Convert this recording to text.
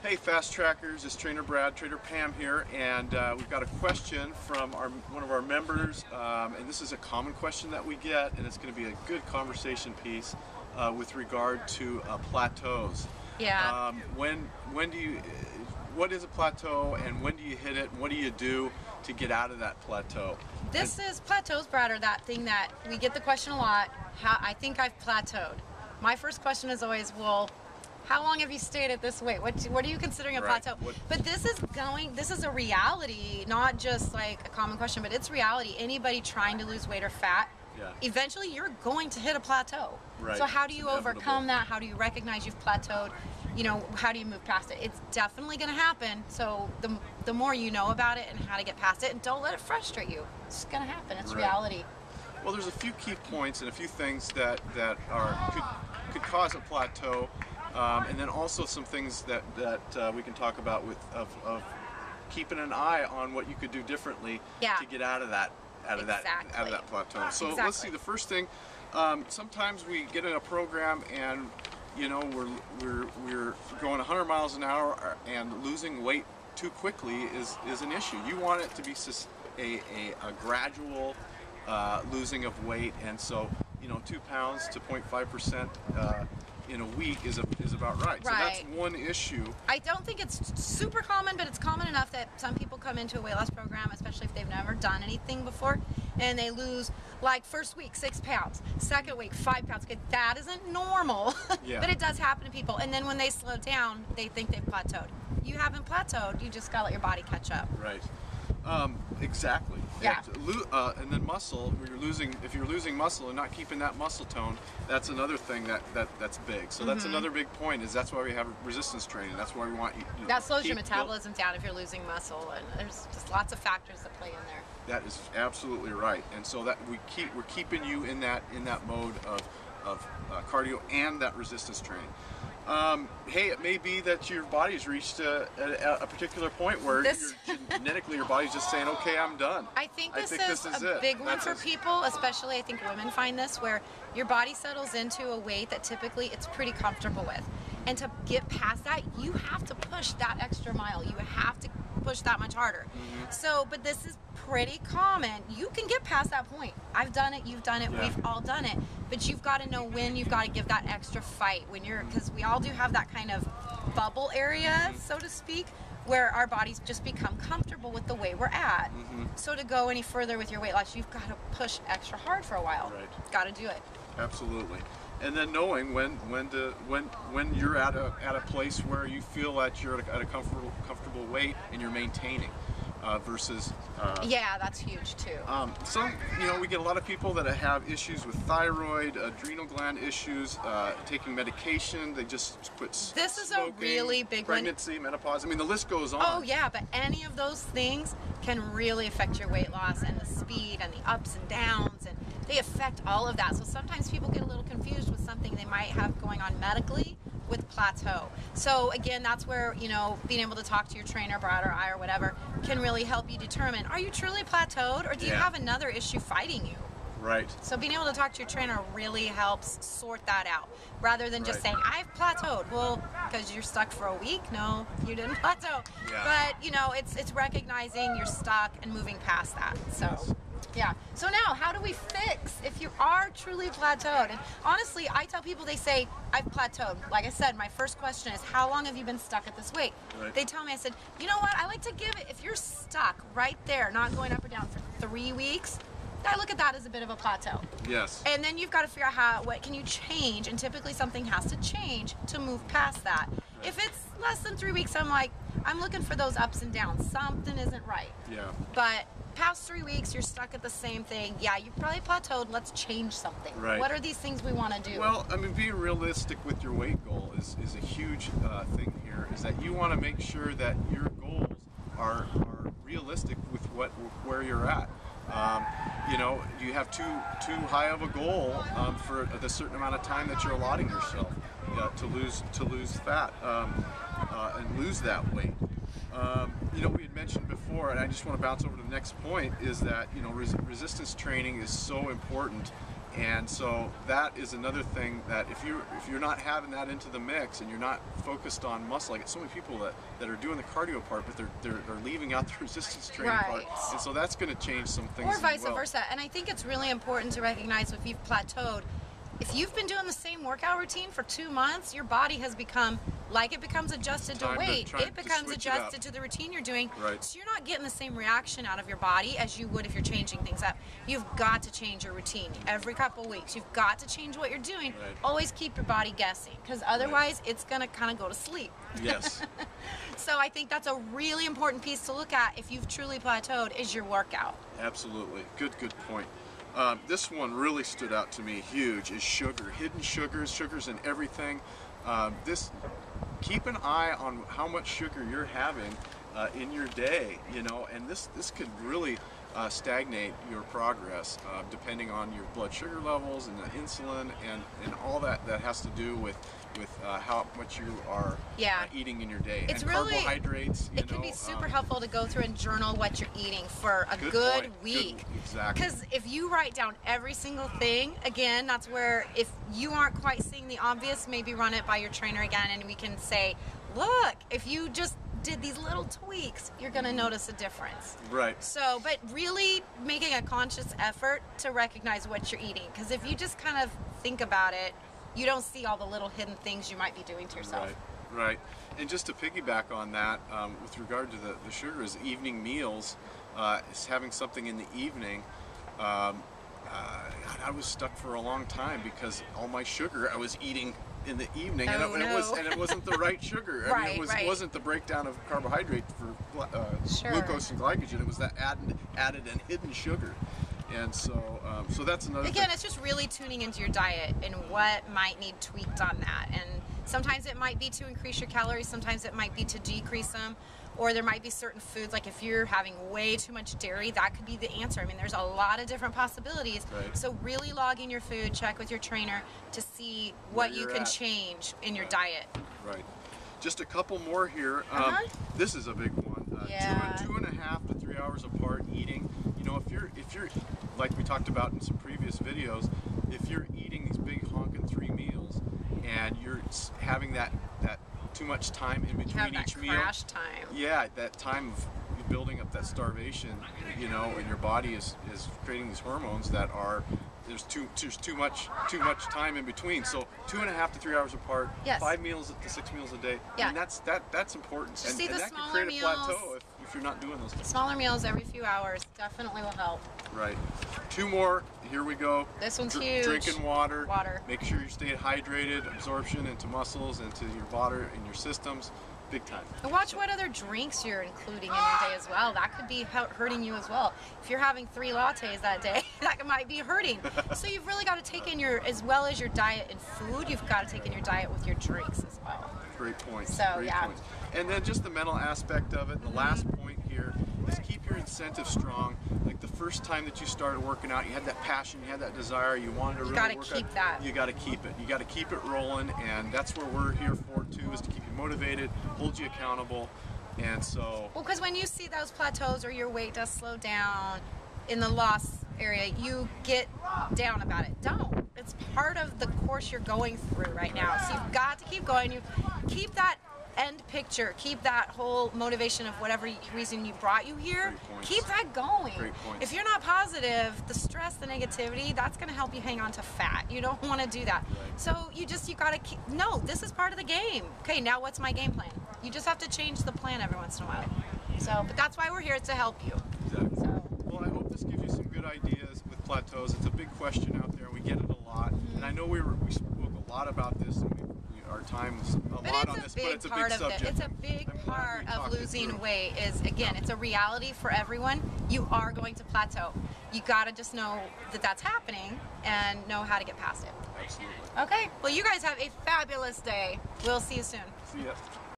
Hey Fast Trackers, it's Trainer Brad, Trainer Pam here, and we've got a question from one of our members, and this is a common question that we get, and it's going to be a good conversation piece with regard to plateaus. Yeah. What is a plateau, and when do you hit it, and what do you do to get out of that plateau? Plateaus, Brad, are that thing that we get the question a lot. I think I've plateaued. My first question is always, well, how long have you stayed at this weight? What are you considering a plateau? But this is a reality, not just like a common question, but it's reality. Anybody trying to lose weight or fat, eventually you're going to hit a plateau. Right. So how do you overcome that? How do you recognize you've plateaued? You know, how do you move past it? It's definitely going to happen. So the more you know about it and how to get past it, and don't let it frustrate you. It's going to happen. It's reality. Well, there's a few key points and a few things that could cause a plateau. And then also some things that we can talk about of keeping an eye on what you could do differently to get out of that plateau. So let's see. The first thing, sometimes we get in a program and we're going 100 miles an hour and losing weight too quickly is an issue. You want it to be a gradual losing of weight, and so 2 pounds to 0.5%. in a week is about right. So that's one issue. I don't think it's super common, but it's common enough that some people come into a weight loss program, especially if they've never done anything before, and they lose, like, first week 6 pounds, second week 5 pounds. Okay, that isn't normal, but it does happen to people. And then when they slow down, they think they've plateaued. You haven't plateaued. You just gotta let your body catch up. Right. Exactly. Yeah. And then muscle, if you're losing muscle and not keeping that muscle tone, that's another thing that's big. So that's another big point. That's why we have resistance training. That's why we want you. That slows your metabolism down if you're losing muscle, and there's just lots of factors that play in there. That is absolutely right. And so that we're keeping you in that mode of cardio and that resistance training. Hey, it may be that your body's reached a particular point where genetically your body's just saying, okay, I'm done. I think this is a big one for people, especially I think women find this, where your body settles into a weight that typically it's pretty comfortable with. And to get past that, you have to push that extra mile. You have to push that much harder. So, but this is pretty common. You can get past that point. I've done it, you've done it, we've all done it. But you've got to know when you've got to give that extra fight, because we all do have that kind of bubble area, so to speak, where our bodies just become comfortable with the way we're at. So to go any further with your weight loss, you've got to push extra hard for a while. Got to do it. Absolutely. And then knowing when you're at a place where you feel that you're at a comfortable weight and you're maintaining versus that's huge too. We get a lot of people that have issues with thyroid, adrenal gland issues, taking medication. They just quit smoking. This is a really big pregnancy, menopause. I mean, the list goes on. Oh yeah, but any of those things can really affect your weight loss and the speed and the ups and downs, and they affect all of that. So sometimes people get a little confused with something they might have going on medically with plateau. So again, that's where, being able to talk to your trainer, Brad or I or whatever, can really help you determine, are you truly plateaued, or do you have another issue fighting you? Right. So being able to talk to your trainer really helps sort that out, rather than just saying, I've plateaued. Well, because you're stuck for a week? No, you didn't plateau. But, it's recognizing you're stuck and moving past that. So. Yeah. So now, how do we fix if you are truly plateaued? And honestly, I tell people, they say, I've plateaued. Like I said, my first question is, how long have you been stuck at this weight? They tell me, I said, you know what? I like to give it, if you're stuck right there, not going up or down for 3 weeks, I look at that as a bit of a plateau. Yes. And then you've got to figure out what can you change, and typically something has to change to move past that. If it's less than 3 weeks, I'm looking for those ups and downs. Something isn't right. Yeah. But past 3 weeks, you're stuck at the same thing. Yeah, you probably plateaued. Let's change something. What are these things we want to do? Well, I mean, being realistic with your weight goal is a huge thing here. Is that you want to make sure that your goals are realistic with where you're at. Do you have too high of a goal for the certain amount of time that you're allotting yourself to lose fat and lose that weight? We had mentioned before, and I just want to bounce over to the next point, is that resistance training is so important And so that is another thing that if you're not having that into the mix and you're not focused on muscle, like so many people that are doing the cardio part, but they're leaving out the resistance training part, and so that's going to change some things. Or vice versa. And I think it's really important to recognize if you've plateaued, if you've been doing the same workout routine for 2 months, your body has become, like it becomes adjusted to weight, it becomes adjusted to the routine you're doing. Right. So you're not getting the same reaction out of your body as you would if you're changing things up. You've got to change your routine every couple weeks. You've got to change what you're doing. Right. Always keep your body guessing, because otherwise it's going to kind of go to sleep. Yes. So I think that's a really important piece to look at if you've truly plateaued, is your workout. Absolutely. Good point. This one really stood out to me huge, is sugar. Hidden sugars in everything. Keep an eye on how much sugar you're having in your day, you know, and this could really stagnate your progress depending on your blood sugar levels and the insulin and all that has to do with how much you are eating in your day. It's and really, carbohydrates, it can be super helpful to go through and journal what you're eating for a good week. Exactly. Because if you write down every single thing, again, that's where if you aren't quite seeing the obvious, maybe run it by your trainer again, and we can say, look, if you just did these little tweaks, you're going to notice a difference. Right. So, but really making a conscious effort to recognize what you're eating, because if you just kind of think about it, you don't see all the little hidden things you might be doing to yourself. Right. And just to piggyback on that, with regard to the sugar, is evening meals, is having something in the evening. I was stuck for a long time because all my sugar I was eating in the evening, and it wasn't the right sugar. I mean, it wasn't the breakdown of carbohydrate for glucose and glycogen. It was that added and hidden sugar. And so, so that's another Again, thing. it's just really tuning into your diet and what might need tweaked on that. And sometimes it might be to increase your calories, sometimes it might be to decrease them, or there might be certain foods, like if you're having way too much dairy, that could be the answer. I mean, there's a lot of different possibilities. Right. So really logging your food, check with your trainer to see what you can change in your diet. Right. Just a couple more here. This is a big one. 2.5 to 3 hours apart eating. You know, if you're like we talked about in some previous videos, if you're eating these big honking 3 meals and you're having that too much time in between each meal, crash time. Yeah, that time of building up that starvation, you know, and your body is creating these hormones that are there's too much time in between. So 2.5 to 3 hours apart, 5 meals to 6 meals a day. Yeah. And that's important. Just and that can create a plateau if you're not doing those things. Smaller meals every few hours definitely will help. Right. 2 more. Here we go. This one's huge. Drinking water. Water. Make sure you stay hydrated. Absorption into muscles, into your water, in your systems. Big time. And watch what other drinks you're including in your day as well. That could be hurting you as well. If you're having 3 lattes that day, that might be hurting. So you've really got to take in as well as your diet and food, you've got to take in your diet with your drinks as well. Great points. So, Great points. And then just the mental aspect of it, the last point here is keep your incentive strong. Like the first time that you started working out, you had that passion, you had that desire, you wanted to really work out. You got to keep that. You got to keep it. You got to keep it rolling, and that's what we're here for too, is to keep you motivated, hold you accountable, and so. Well, because when you see those plateaus or your weight does slow down in the loss area, you get down about it. Don't. It's part of the course you're going through right now. So you've got to keep going. You keep that end picture, keep that whole motivation of whatever reason you brought you here, keep that going. If you're not positive, the stress, the negativity, that's going to help you hang on to fat. You don't want to do that. So you got to keep, no, this is part of the game. Okay, now what's my game plan? You just have to change the plan every once in a while. So, but that's why we're here, to help you. Exactly. So. Well, I hope this gives you some good ideas with plateaus. It's a big question out there. We get it a lot. And I know we spoke a lot about this, and our time is a lot on this, but it's a big subject. It's a big part of losing weight is, again, it's a reality for everyone. You are going to plateau. You got to just know that that's happening and know how to get past it. Absolutely. Okay, well, you guys have a fabulous day. We'll see you soon. See ya.